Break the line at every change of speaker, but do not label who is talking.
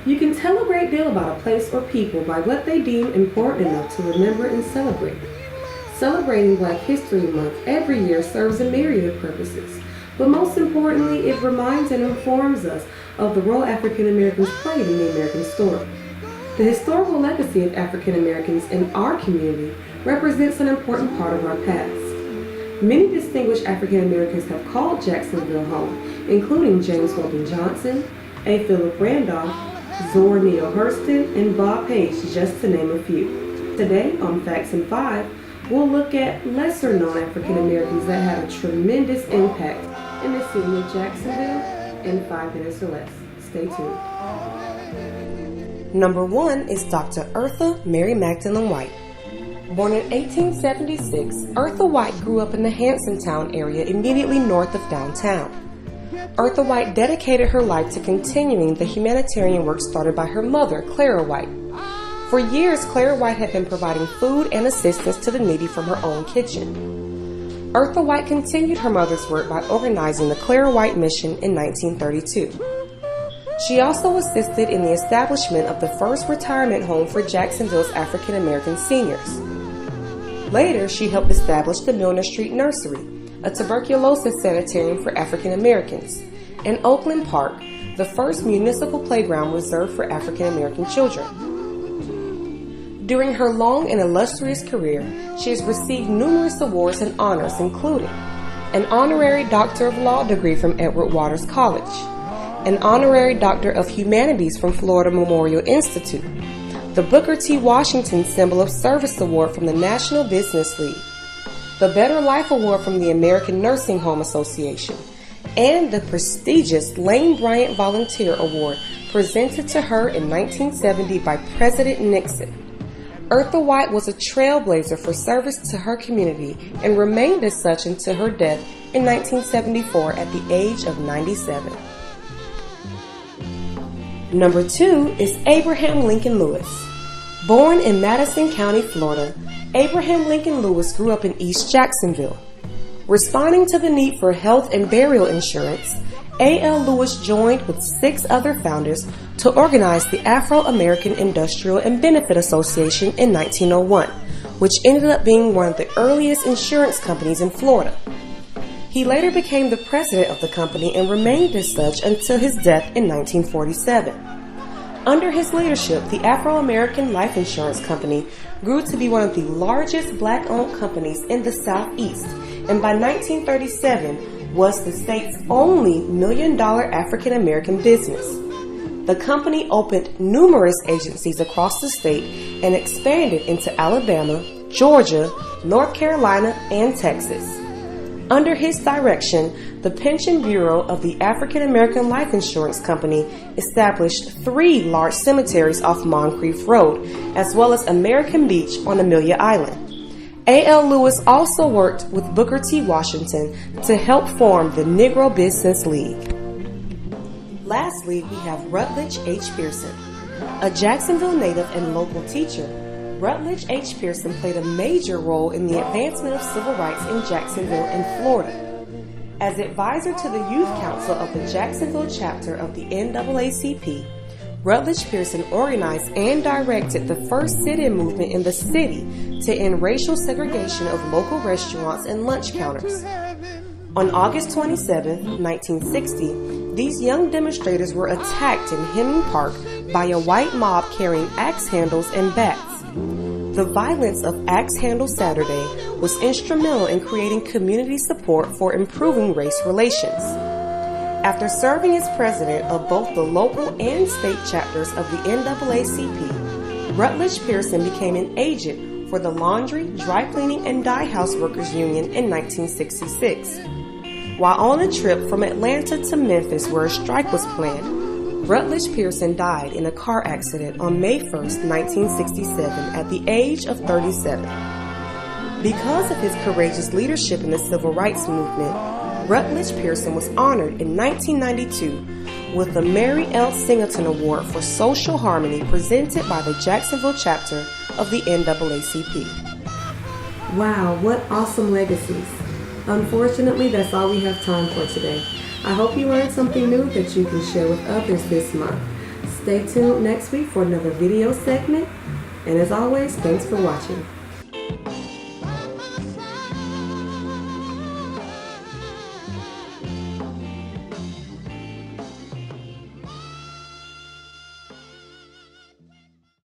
You can tell a great deal about a place or people by what they deem important enough to remember and celebrate. Celebrating Black History Month every year serves a myriad of purposes, but most importantly, it reminds and informs us of the role African Americans played in the American story. The historical legacy of African Americans in our community represents an important part of our past. Many distinguished African Americans have called Jacksonville home, including James Weldon Johnson, A. Philip Randolph, Zora Neale Hurston, and Bob Page, just to name a few. Today on Facts in 5, we'll look at lesser-known African Americans that had a tremendous impact in the city of Jacksonville in 5 minutes or less. Stay tuned. Number 1 is Dr. Eartha Mary Magdalene White. Born in 1876, Eartha White grew up in the Hansontown area immediately north of downtown. Eartha White dedicated her life to continuing the humanitarian work started by her mother, Clara White. For years, Clara White had been providing food and assistance to the needy from her own kitchen. Eartha White continued her mother's work by organizing the Clara White Mission in 1932. She also assisted in the establishment of the first retirement home for Jacksonville's African American seniors. Later, she helped establish the Milner Street Nursery, a tuberculosis sanitarium for African Americans, and Oakland Park, the first municipal playground reserved for African American children. During her long and illustrious career, she has received numerous awards and honors, including an honorary Doctor of Law degree from Edward Waters College, an honorary Doctor of Humanities from Florida Memorial Institute, the Booker T. Washington Symbol of Service Award from the National Business League, the Better Life Award from the American Nursing Home Association, and the prestigious Lane Bryant Volunteer Award presented to her in 1970 by President Nixon. Eartha White was a trailblazer for service to her community and remained as such until her death in 1974 at the age of 97. Number 2 is Abraham Lincoln Lewis. Born in Madison County, Florida, Abraham Lincoln Lewis grew up in East Jacksonville. Responding to the need for health and burial insurance, A.L. Lewis joined with 6 other founders to organize the Afro-American Industrial and Benefit Association in 1901, which ended up being one of the earliest insurance companies in Florida. He later became the president of the company and remained as such until his death in 1947. Under his leadership, the Afro-American Life Insurance Company grew to be one of the largest black-owned companies in the Southeast, and by 1937 was the state's only million-dollar African-American business. The company opened numerous agencies across the state and expanded into Alabama, Georgia, North Carolina, and Texas. Under his direction, the Pension Bureau of the African American Life Insurance Company established 3 large cemeteries off Moncrief Road, as well as American Beach on Amelia Island. A.L. Lewis also worked with Booker T. Washington to help form the Negro Business League. Lastly, we have Rutledge H. Pearson. A Jacksonville native and local teacher, Rutledge H. Pearson played a major role in the advancement of civil rights in Jacksonville and Florida. As advisor to the Youth Council of the Jacksonville chapter of the NAACP, Rutledge Pearson organized and directed the first sit-in movement in the city to end racial segregation of local restaurants and lunch counters. On August 27, 1960, these young demonstrators were attacked in Hemming Park by a white mob carrying axe handles and bats. The violence of Axe Handle Saturday was instrumental in creating community support for improving race relations. After serving as president of both the local and state chapters of the NAACP, Rutledge Pearson became an agent for the Laundry, Dry Cleaning, and Dye House Workers Union in 1966. While on a trip from Atlanta to Memphis where a strike was planned, Rutledge Pearson died in a car accident on May 1, 1967, at the age of 37. Because of his courageous leadership in the civil rights movement, Rutledge Pearson was honored in 1992 with the Mary L. Singleton Award for Social Harmony presented by the Jacksonville chapter of the NAACP. Wow, what awesome legacies! Unfortunately, that's all we have time for today. I hope you learned something new that you can share with others this month. Stay tuned next week for another video segment. And as always, thanks for watching.